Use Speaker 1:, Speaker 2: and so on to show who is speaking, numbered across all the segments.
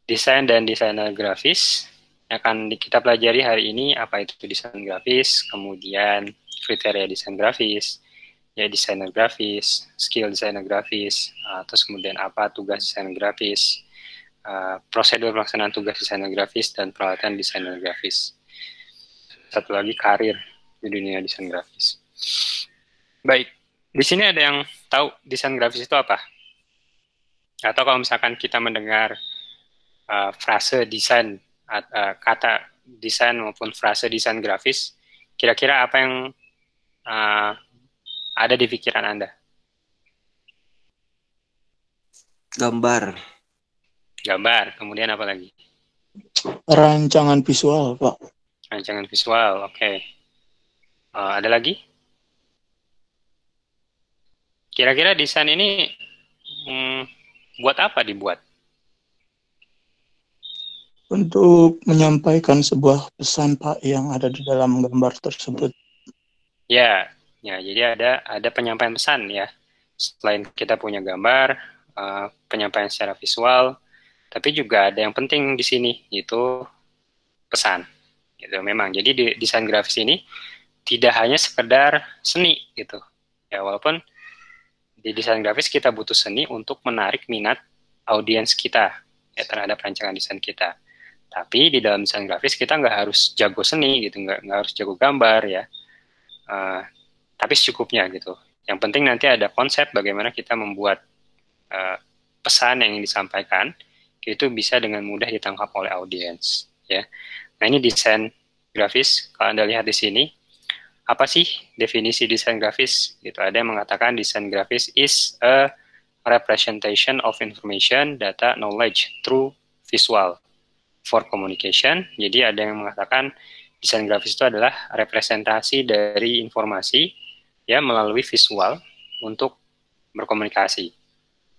Speaker 1: Desain dan desainer grafis akan kita pelajari hari ini apa itu desain grafis, kemudian kriteria desain grafis, ya desainer grafis, skill desainer grafis, terus kemudian apa tugas desainer grafis, prosedur pelaksanaan tugas desainer grafis dan peralatan desainer grafis. Satu lagi karir di dunia desain grafis. Baik, di sini ada yang tahu desain grafis itu apa? Atau kalau misalkan kita mendengar frase desain, kata desain maupun frase desain grafis, kira-kira apa yang ada di pikiran Anda?
Speaker 2: Gambar.
Speaker 1: Gambar, kemudian apa lagi?
Speaker 3: Rancangan visual, Pak.
Speaker 1: Rancangan visual, oke. Ada lagi? Kira-kira desain ini buat apa dibuat?
Speaker 3: Untuk menyampaikan sebuah pesan, Pak, yang ada di dalam gambar tersebut.
Speaker 1: Ya, jadi ada penyampaian pesan ya. Selain kita punya gambar, penyampaian secara visual, tapi juga ada yang penting di sini, yaitu pesan. Gitu memang. Jadi di desain grafis ini tidak hanya sekedar seni gitu. Ya, walaupun di desain grafis kita butuh seni untuk menarik minat audiens kita ya terhadap rancangan desain kita. Tapi di dalam desain grafis kita nggak harus jago seni gitu, nggak harus jago gambar ya. Tapi secukupnya gitu. Yang penting nanti ada konsep bagaimana kita membuat pesan yang disampaikan itu bisa dengan mudah ditangkap oleh audiens ya. Nah, ini desain grafis. Kalau Anda lihat di sini, apa sih definisi desain grafis? Gitu. Ada yang mengatakan desain grafis is a representation of information, data, knowledge through visual for communication. Jadi ada yang mengatakan desain grafis itu adalah representasi dari informasi ya melalui visual untuk berkomunikasi.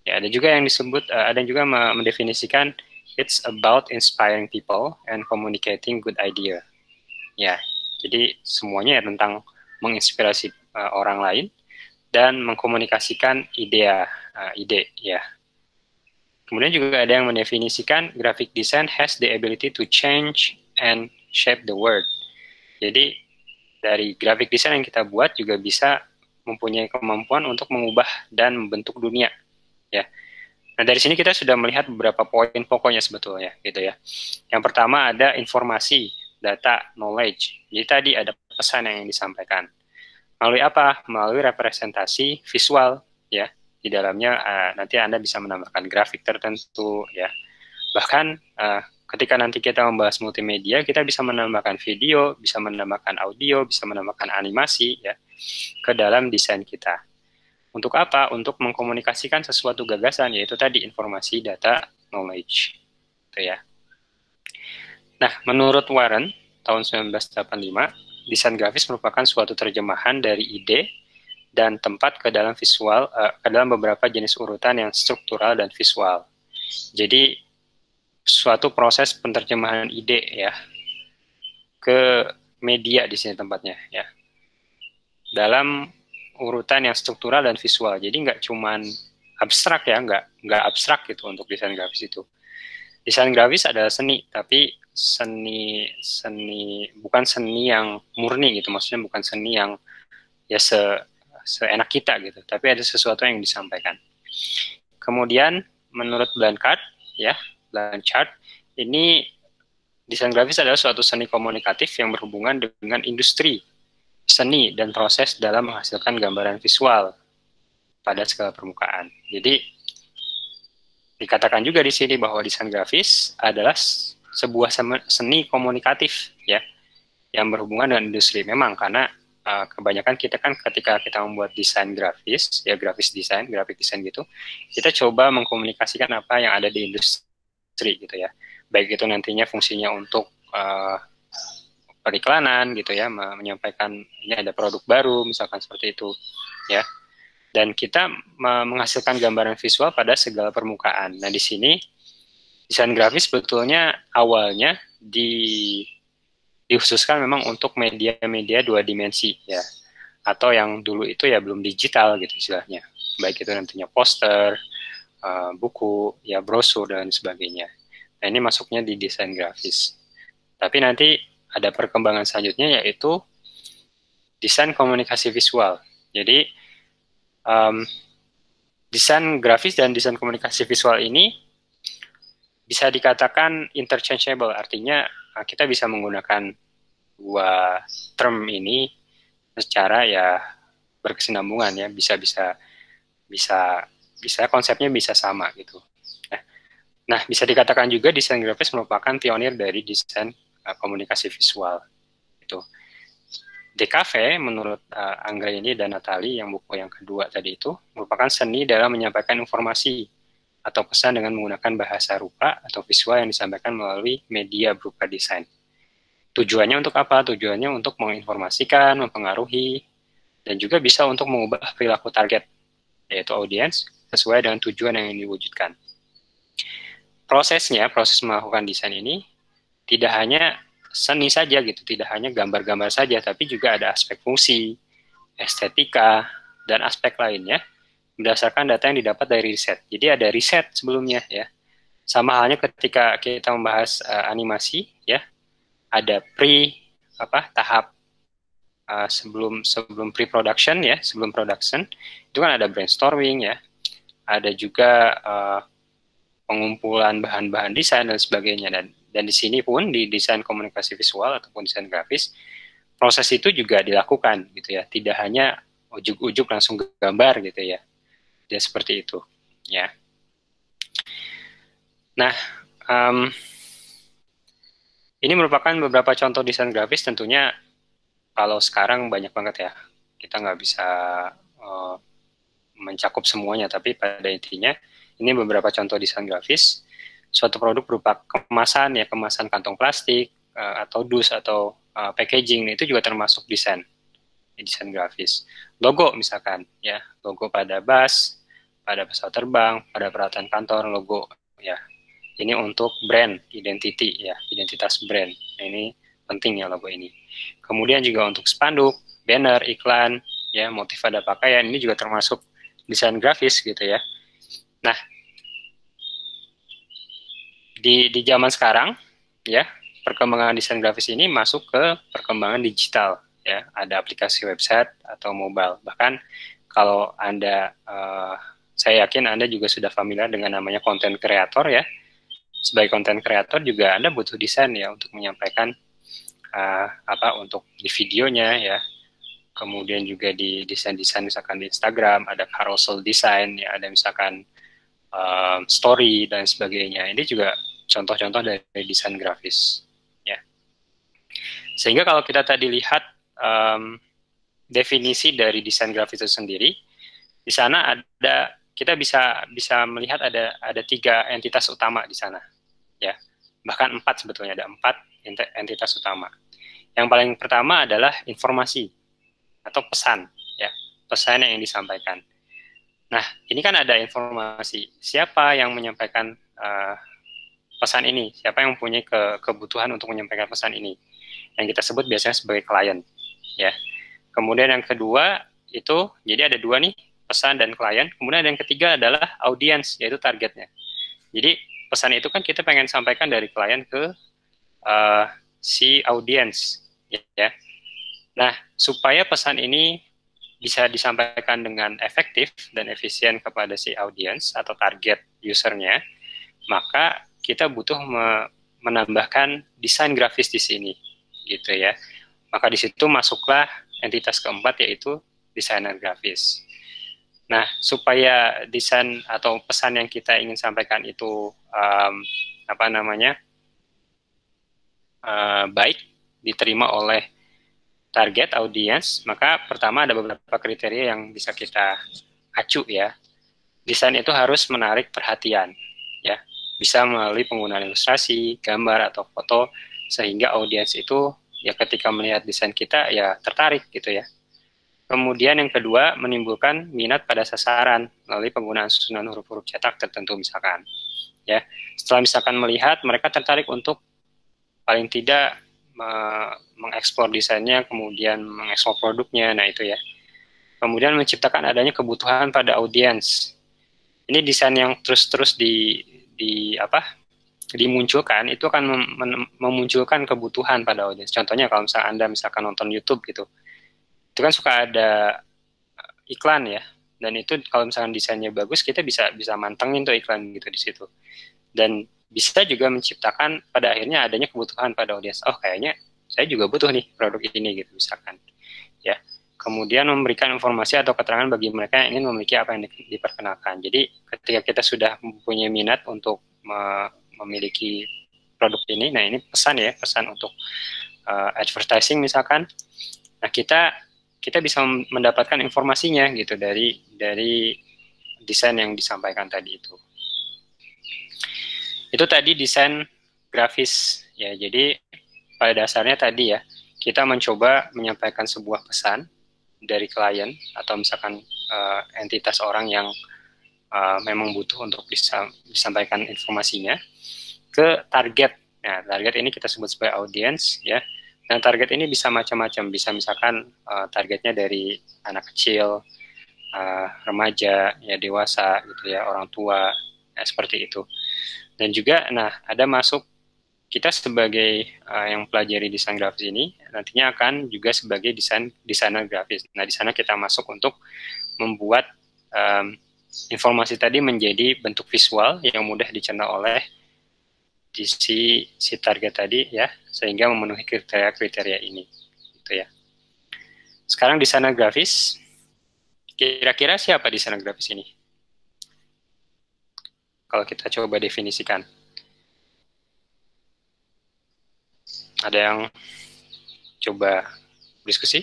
Speaker 1: Ya, ada juga yang disebut, ada yang juga mendefinisikan it's about inspiring people and communicating good idea. Ya, jadi semuanya ya tentang menginspirasi orang lain dan mengkomunikasikan ide ya. Kemudian juga ada yang mendefinisikan graphic design has the ability to change and shape the world. Jadi dari graphic design yang kita buat juga bisa mempunyai kemampuan untuk mengubah dan membentuk dunia ya. Nah, dari sini kita sudah melihat beberapa poin pokoknya sebetulnya gitu ya. Yang pertama ada informasi, data, knowledge. Jadi tadi ada pesan yang disampaikan. Melalui apa? Melalui representasi visual ya. Di dalamnya nanti Anda bisa menambahkan grafik tertentu ya. Bahkan ketika nanti kita membahas multimedia, kita bisa menambahkan video, bisa menambahkan audio, bisa menambahkan animasi ya ke dalam desain kita. Untuk apa? Untuk mengkomunikasikan sesuatu gagasan, yaitu tadi informasi, data, knowledge. Itu ya. Nah, menurut Warren, tahun 1985, desain grafis merupakan suatu terjemahan dari ide dan tempat ke dalam visual, ke dalam beberapa jenis urutan yang struktural dan visual. Jadi, suatu proses penerjemahan ide ya ke media di sini tempatnya ya. Dalam urutan yang struktural dan visual. Jadi nggak cuman abstrak ya, nggak abstrak gitu untuk desain grafis itu. Desain grafis adalah seni, tapi seni bukan seni yang murni gitu, maksudnya bukan seni yang ya seenak kita gitu, tapi ada sesuatu yang disampaikan. Kemudian menurut Blanchard ya, Blanchard ini desain grafis adalah suatu seni komunikatif yang berhubungan dengan industri seni dan proses dalam menghasilkan gambaran visual pada skala permukaan. Jadi dikatakan juga di sini bahwa desain grafis adalah sebuah seni komunikatif ya yang berhubungan dengan industri. Memang karena kebanyakan kita kan ketika kita membuat desain grafis ya grafis desain, grafik desain gitu, kita coba mengkomunikasikan apa yang ada di industri gitu ya. Baik itu nantinya fungsinya untuk periklanan gitu ya, menyampaikan ini ada produk baru misalkan seperti itu ya. Dan kita menghasilkan gambaran visual pada segala permukaan. Nah, di sini desain grafis sebetulnya awalnya dikhususkan memang untuk media-media dua dimensi ya. Atau yang dulu itu ya belum digital gitu istilahnya. Baik itu nantinya poster, buku, ya brosur dan sebagainya. Nah, ini masuknya di desain grafis. Tapi nanti ada perkembangan selanjutnya, yaitu desain komunikasi visual. Jadi, desain grafis dan desain komunikasi visual ini bisa dikatakan interchangeable, artinya kita bisa menggunakan dua term ini secara ya berkesinambungan ya, bisa konsepnya bisa sama gitu. Nah, bisa dikatakan juga desain grafis merupakan pionir dari desain komunikasi visual. Itu. DKV menurut Anggraini dan Natali yang buku yang kedua tadi itu merupakan seni dalam menyampaikan informasi atau pesan dengan menggunakan bahasa rupa atau visual yang disampaikan melalui media berupa desain. Tujuannya untuk apa? Tujuannya untuk menginformasikan, mempengaruhi, dan juga bisa untuk mengubah perilaku target, yaitu audiens, sesuai dengan tujuan yang ingin diwujudkan. Proses melakukan desain ini tidak hanya seni saja gitu, tidak hanya gambar-gambar saja, tapi juga ada aspek fungsi, estetika, dan aspek lainnya berdasarkan data yang didapat dari riset. Jadi ada riset sebelumnya ya. Sama halnya ketika kita membahas animasi ya, ada tahap sebelum pre-production ya, sebelum production itu kan ada brainstorming ya, ada juga pengumpulan bahan-bahan desain dan sebagainya, dan di sini pun di desain komunikasi visual ataupun desain grafis proses itu juga dilakukan gitu ya, tidak hanya ujuk-ujuk langsung gambar gitu ya, dia seperti itu ya. Nah, ini merupakan beberapa contoh desain grafis. Tentunya kalau sekarang banyak banget ya, kita nggak bisa mencakup semuanya, tapi pada intinya ini beberapa contoh desain grafis. Suatu produk berupa kemasan ya, kemasan kantong plastik atau dus atau packaging, itu juga termasuk desain grafis. Logo misalkan ya, logo pada bus, pada pesawat terbang, pada peralatan kantor, logo ya. Ini untuk brand identity ya, identitas brand. Nah, ini penting ya logo ini. Kemudian juga untuk spanduk, banner, iklan, ya motif pada pakaian, ini juga termasuk desain grafis gitu ya. Nah, di zaman sekarang ya, perkembangan desain grafis ini masuk ke perkembangan digital ya, ada aplikasi website atau mobile. Bahkan kalau Anda saya yakin Anda juga sudah familiar dengan namanya content creator ya. Sebagai content creator juga Anda butuh desain ya untuk menyampaikan untuk di videonya ya. Kemudian juga di desain-desain misalkan di Instagram ada carousel design ya, ada misalkan story dan sebagainya. Ini juga contoh-contoh dari desain grafis ya. Sehingga kalau kita tadi lihat definisi dari desain grafis itu sendiri, di sana ada, kita bisa melihat ada 3 entitas utama di sana ya, bahkan 4 sebetulnya, ada 4 entitas utama. Yang paling pertama adalah informasi atau pesan ya, pesan yang disampaikan. Nah, ini kan ada informasi, siapa yang menyampaikan pesan ini, siapa yang mempunyai kebutuhan untuk menyampaikan pesan ini, yang kita sebut biasanya sebagai klien ya. Kemudian yang kedua itu, jadi ada 2 nih, pesan dan klien. Kemudian yang ketiga adalah audiens, yaitu targetnya. Jadi pesan itu kan kita pengen sampaikan dari klien ke si audiens ya. Nah, supaya pesan ini bisa disampaikan dengan efektif dan efisien kepada si audiens atau target usernya, maka kita butuh menambahkan desain grafis di sini gitu ya. Maka di situ masuklah entitas keempat, yaitu desainer grafis. Nah, supaya desain atau pesan yang kita ingin sampaikan itu baik diterima oleh target audiens, maka pertama ada beberapa kriteria yang bisa kita acu ya. Desain itu harus menarik perhatian ya, bisa melalui penggunaan ilustrasi, gambar atau foto, sehingga audiens itu ya ketika melihat desain kita ya tertarik gitu ya. Kemudian yang kedua, menimbulkan minat pada sasaran melalui penggunaan susunan huruf-huruf cetak tertentu misalkan ya. Setelah misalkan melihat, mereka tertarik untuk paling tidak mengeksplor desainnya, kemudian mengeksplor produknya. Nah, itu ya. Kemudian menciptakan adanya kebutuhan pada audiens. Ini desain yang terus-terus dimunculkan itu akan memunculkan kebutuhan pada audiens. Contohnya kalau misalnya Anda misalkan nonton YouTube gitu, itu kan suka ada iklan ya, dan itu kalau misalkan desainnya bagus, kita bisa mantengin tuh iklan gitu di situ, dan bisa juga menciptakan pada akhirnya adanya kebutuhan pada audiens. Oh, kayaknya saya juga butuh nih produk ini gitu misalkan ya. Kemudian memberikan informasi atau keterangan bagi mereka yang ingin memiliki apa yang diperkenalkan. Jadi ketika kita sudah mempunyai minat untuk memiliki produk ini, nah ini pesan untuk advertising misalkan. Nah, kita bisa mendapatkan informasinya gitu dari desain yang disampaikan tadi itu. Itu tadi desain grafis ya. Jadi pada dasarnya tadi ya, kita mencoba menyampaikan sebuah pesan dari klien atau misalkan entitas orang yang memang butuh untuk disampaikan informasinya ke target. Nah, target ini kita sebut sebagai audience ya. Dan target ini bisa macam-macam, bisa misalkan targetnya dari anak kecil, remaja, ya dewasa gitu ya, orang tua, ya, seperti itu. Dan juga, nah ada masuk kita sebagai yang pelajari desain grafis ini nantinya akan juga sebagai desainer grafis. Nah, di sana kita masuk untuk membuat informasi tadi menjadi bentuk visual yang mudah dicerna oleh si target tadi ya, sehingga memenuhi kriteria ini gitu ya. Sekarang desainer grafis, kira-kira siapa desainer grafis ini? Kalau kita coba definisikan, ada yang coba diskusi?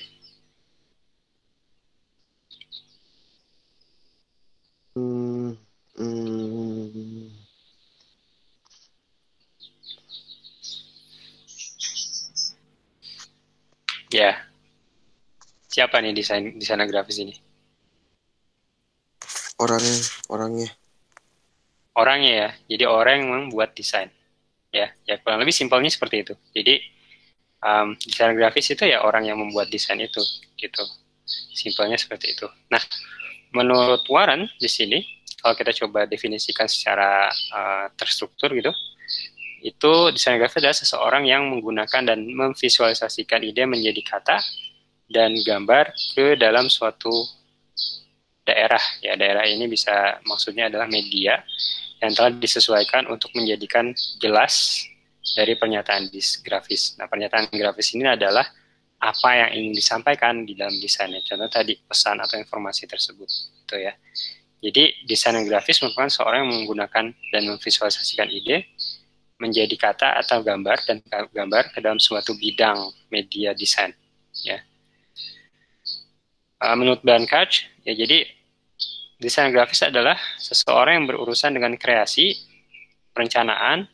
Speaker 1: Ya, siapa nih desainer grafis ini?
Speaker 2: Orangnya.
Speaker 1: Orangnya ya, jadi orang yang membuat desain. Ya kurang lebih simpelnya seperti itu. Jadi desainer grafis itu ya orang yang membuat desain itu, gitu. Simpelnya seperti itu. Nah, menurut Warren di sini, kalau kita coba definisikan secara terstruktur gitu, itu desainer grafis adalah seseorang yang menggunakan dan memvisualisasikan ide menjadi kata dan gambar ke dalam suatu daerah. Ya, daerah ini bisa maksudnya adalah media yang telah disesuaikan untuk menjadikan jelas dari pernyataan grafis. Nah, pernyataan grafis ini adalah apa yang ingin disampaikan di dalam desainnya. Contoh tadi pesan atau informasi tersebut, gitu ya. Jadi desainer grafis merupakan seorang yang menggunakan dan memvisualisasikan ide menjadi kata atau gambar dan gambar ke dalam suatu bidang media desain. Ya. Menurut Blanchard, ya jadi desainer grafis adalah seseorang yang berurusan dengan kreasi, perencanaan,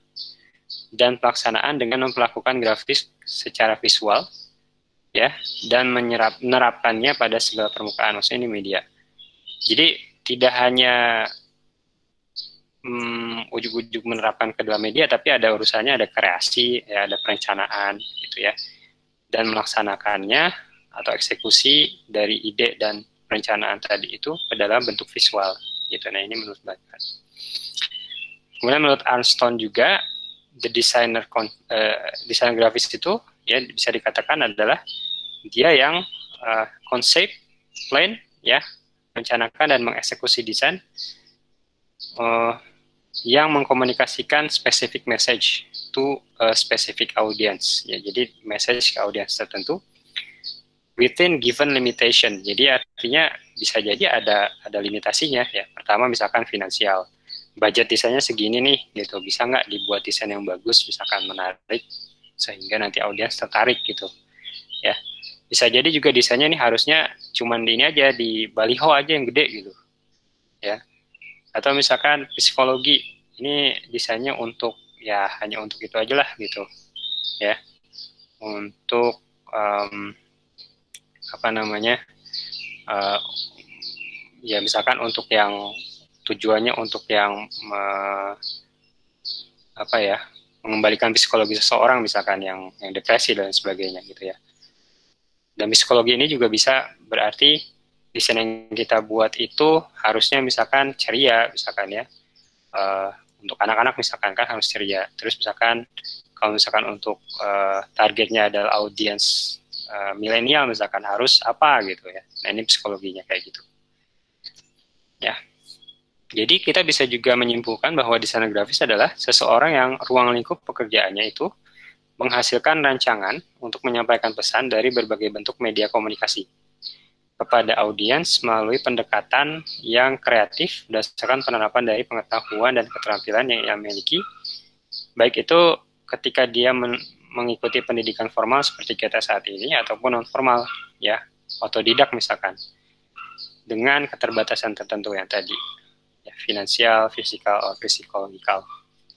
Speaker 1: dan pelaksanaan dengan melakukan grafis secara visual, ya, dan menerapkannya pada segala permukaan, maksudnya ini media. Jadi tidak hanya ujuk-ujuk menerapkan ke dalam media, tapi ada urusannya, ada kreasi, ya, ada perencanaan, gitu ya, dan melaksanakannya atau eksekusi dari ide dan perencanaan tadi itu ke dalam bentuk visual, gitu. Nah, ini menurut Blanchard. Kemudian menurut Armstrong juga, the designer grafis itu ya bisa dikatakan adalah dia yang konsep, plan, ya, merencanakan dan mengeksekusi desain yang mengkomunikasikan specific message to a specific audience. Ya, jadi message ke audience tertentu within given limitation. Jadi artinya bisa jadi ada limitasinya ya. Pertama misalkan finansial. Budget desainnya segini nih gitu. Bisa nggak dibuat desain yang bagus, misalkan menarik sehingga nanti audiens tertarik gitu. Ya. Bisa jadi juga desainnya nih harusnya cuman di ini aja, di baliho aja yang gede gitu. Ya. Atau misalkan psikologi, ini desainnya untuk ya hanya untuk itu aja lah gitu. Ya. Untuk apa namanya? Ya misalkan untuk yang tujuannya untuk yang apa ya, mengembalikan psikologi seseorang misalkan yang depresi dan sebagainya gitu ya. Dan psikologi ini juga bisa berarti desain yang kita buat itu harusnya misalkan ceria misalkan ya, Untuk anak-anak misalkan kan harus ceria. Terus misalkan kalau misalkan untuk targetnya adalah audiens milenial misalkan harus apa gitu ya. Nah ini psikologinya kayak gitu. Ya. Jadi kita bisa juga menyimpulkan bahwa desainer grafis adalah seseorang yang ruang lingkup pekerjaannya itu menghasilkan rancangan untuk menyampaikan pesan dari berbagai bentuk media komunikasi kepada audiens melalui pendekatan yang kreatif berdasarkan penerapan dari pengetahuan dan keterampilan yang ia miliki, baik itu ketika dia mengikuti pendidikan formal seperti kita saat ini ataupun non formal, ya, otodidak misalkan, dengan keterbatasan tertentu yang tadi, ya, finansial, fisikal, atau psikologikal,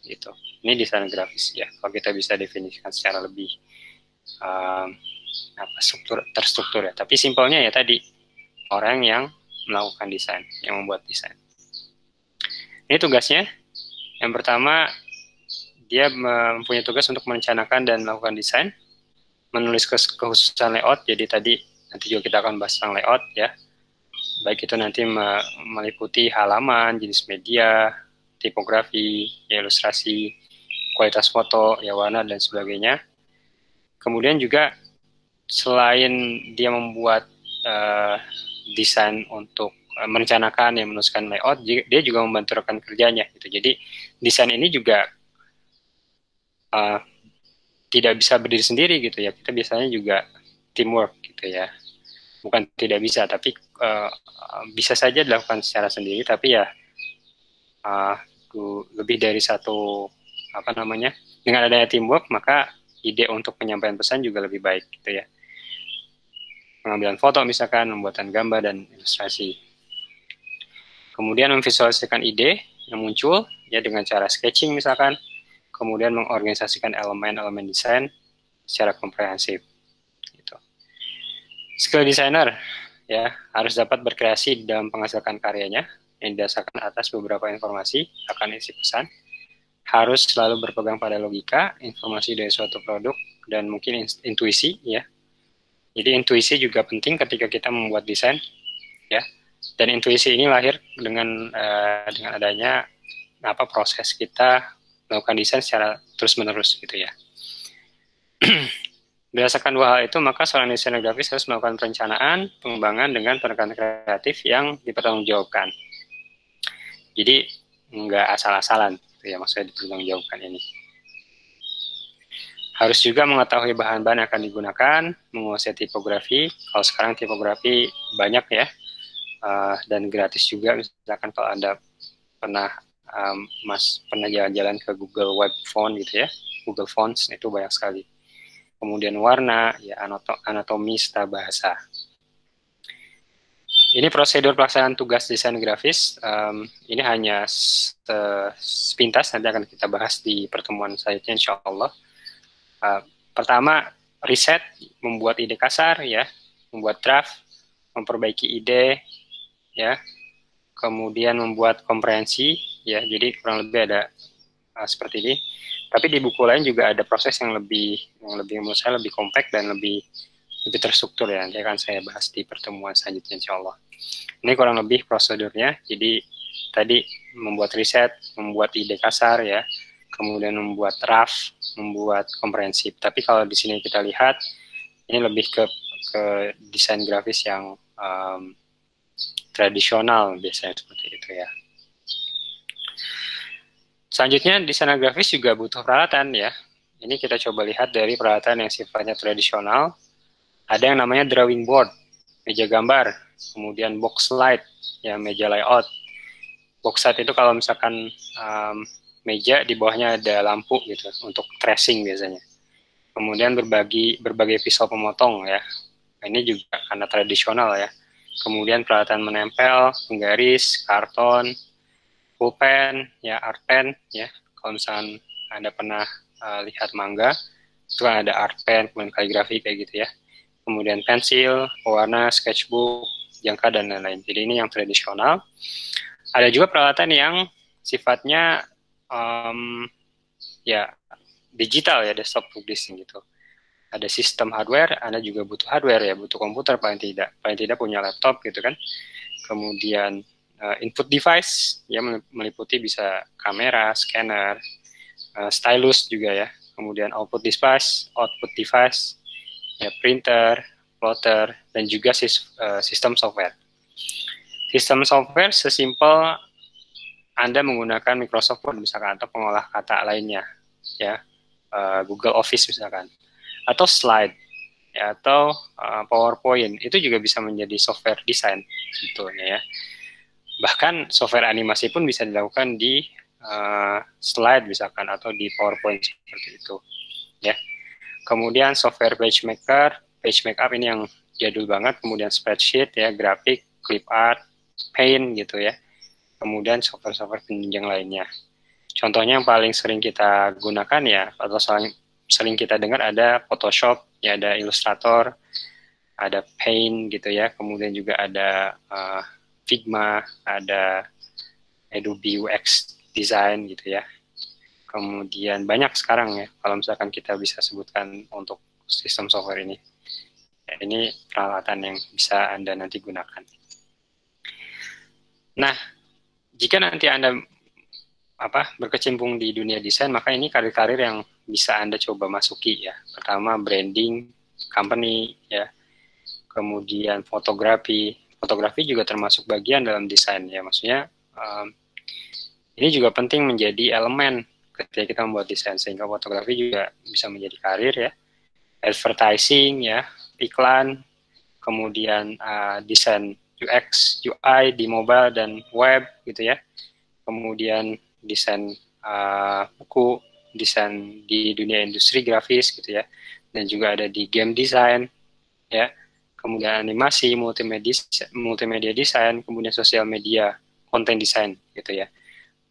Speaker 1: gitu. Ini desain grafis ya. Kalau kita bisa definisikan secara lebih terstruktur ya. Tapi simpelnya ya tadi orang yang melakukan desain, yang membuat desain. Ini tugasnya. Yang pertama, dia mempunyai tugas untuk merencanakan dan melakukan desain, menulis kekhususan layout. Jadi tadi nanti juga kita akan bahas tentang layout ya. Baik itu nanti meliputi halaman, jenis media, tipografi, ya, ilustrasi, kualitas foto, ya, warna dan sebagainya. Kemudian juga selain dia membuat desain untuk merencanakan yang menuliskan layout, dia juga membantu rekan kerjanya gitu. Jadi desain ini juga tidak bisa berdiri sendiri gitu ya. Kita biasanya juga teamwork gitu ya. Bukan tidak bisa, tapi bisa saja dilakukan secara sendiri, tapi ya lebih dari satu dengan adanya teamwork maka ide untuk penyampaian pesan juga lebih baik gitu ya. Pengambilan foto misalkan, pembuatan gambar dan ilustrasi. Kemudian memvisualisasikan ide yang muncul ya dengan cara sketching misalkan, kemudian mengorganisasikan elemen-elemen desain secara komprehensif. Gitu. Skill designer ya harus dapat berkreasi dalam menghasilkan karyanya yang didasarkan atas beberapa informasi akan isi pesan. Harus selalu berpegang pada logika, informasi dari suatu produk, dan mungkin intuisi ya. Jadi intuisi juga penting ketika kita membuat desain ya. Dan intuisi ini lahir dengan adanya proses kita melakukan desain secara terus-menerus gitu ya. Berdasarkan dua hal itu, maka seorang desainer grafis harus melakukan perencanaan, pengembangan dengan pendekatan kreatif yang dipertanggungjawabkan. Jadi nggak asal-asalan gitu ya, maksudnya dipertanggungjawabkan ini. Harus juga mengetahui bahan-bahan yang akan digunakan, menguasai tipografi. Kalau sekarang tipografi banyak ya, dan gratis juga. Misalkan kalau Anda pernah jalan-jalan ke Google Web Font gitu ya, Google Fonts itu banyak sekali. Kemudian warna, ya, anatomi serta bahasa. Ini prosedur pelaksanaan tugas desain grafis. Ini hanya sepintas, nanti akan kita bahas di pertemuan selanjutnya insya Allah. Pertama, riset, membuat ide kasar, ya, membuat draft, memperbaiki ide, ya, kemudian membuat komprehensi, ya, jadi kurang lebih ada seperti ini. Tapi di buku lain juga ada proses yang lebih menurut saya lebih kompak dan lebih terstruktur ya. Nanti akan saya bahas di pertemuan selanjutnya insya Allah. Ini kurang lebih prosedurnya. Jadi tadi membuat riset, membuat ide kasar ya, kemudian membuat draft, membuat komprehensif. Tapi kalau di sini kita lihat ini lebih ke desain grafis yang tradisional biasanya seperti itu ya. Selanjutnya desainer grafis juga butuh peralatan ya. Ini kita coba lihat dari peralatan yang sifatnya tradisional. Ada yang namanya drawing board, meja gambar, kemudian box light, ya, meja layout. Box light itu kalau misalkan meja di bawahnya ada lampu gitu untuk tracing biasanya. Kemudian berbagai pisau pemotong ya. Ini juga karena tradisional ya. Kemudian peralatan menempel, penggaris, karton, pulpen, ya, art pen ya. Kalau misalkan Anda pernah lihat manga, itu kan ada art pen, kemudian kaligrafi kayak gitu ya. Kemudian pensil, pewarna, sketchbook, jangka dan lain-lain. Jadi ini yang tradisional. Ada juga peralatan yang sifatnya ya digital ya, desktop publishing gitu. Ada sistem hardware, Anda juga butuh hardware ya, butuh komputer paling tidak punya laptop gitu kan. Kemudian input device, ya meliputi bisa kamera, scanner, stylus juga ya. Kemudian output device, ya printer, plotter, dan juga sistem software. Sistem software sesimpel Anda menggunakan Microsoft Word misalkan atau pengolah kata lainnya, ya Google Office misalkan, atau slide, ya, atau PowerPoint, itu juga bisa menjadi software desain sebetulnya ya. Bahkan software animasi pun bisa dilakukan di slide misalkan atau di PowerPoint seperti itu, ya. Kemudian software page makeup ini yang jadul banget, kemudian spreadsheet ya, grafik, clip art, paint gitu ya. Kemudian software-software penunjang lainnya. Contohnya yang paling sering kita gunakan ya, atau sering kita dengar ada Photoshop, ya ada Illustrator, ada Paint gitu ya, kemudian juga ada Figma, ada Adobe UX Design gitu ya. Kemudian banyak sekarang ya, kalau misalkan kita bisa sebutkan untuk sistem software ini. Ya, ini peralatan yang bisa Anda nanti gunakan. Nah, jika nanti Anda berkecimpung di dunia desain, maka ini karir-karir yang bisa Anda coba masuki ya. Pertama branding company ya. Kemudian fotografi juga termasuk bagian dalam desain ya. Maksudnya ini juga penting menjadi elemen ketika kita membuat desain, sehingga fotografi juga bisa menjadi karir ya. Advertising ya, iklan, kemudian desain UX, UI di mobile dan web gitu ya. Kemudian desain buku, desain di dunia industri grafis gitu ya, dan juga ada di game design ya, kemudian animasi, multimedia design, kemudian sosial media, konten design gitu ya.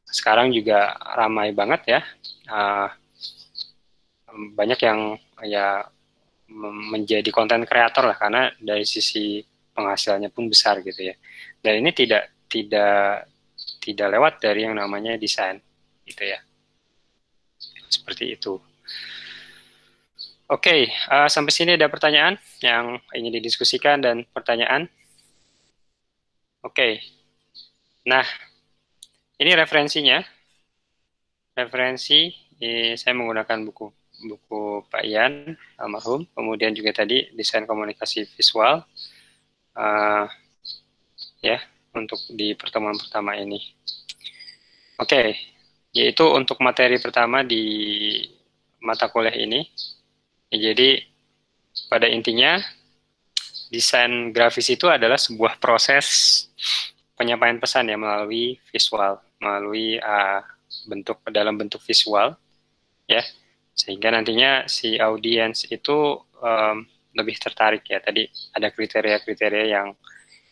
Speaker 1: Sekarang juga ramai banget ya, banyak yang ya menjadi konten kreator lah, karena dari sisi penghasilannya pun besar gitu ya. Dan ini tidak lewat dari yang namanya desain gitu ya. Seperti itu. Oke, sampai sini ada pertanyaan yang ingin didiskusikan dan pertanyaan. Oke. Nah, ini referensinya. Referensi saya menggunakan buku Pak Ian almarhum, kemudian juga tadi desain komunikasi visual ya untuk di pertemuan pertama ini. Oke, yaitu untuk materi pertama di mata kuliah ini. Ya, jadi pada intinya desain grafis itu adalah sebuah proses penyampaian pesan ya melalui visual, melalui dalam bentuk visual ya, sehingga nantinya si audiens itu lebih tertarik ya. Tadi ada kriteria-kriteria yang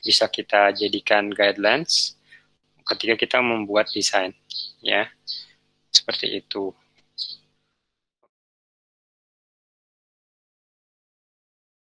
Speaker 1: bisa kita jadikan guidelines ketika kita membuat desain ya, seperti itu.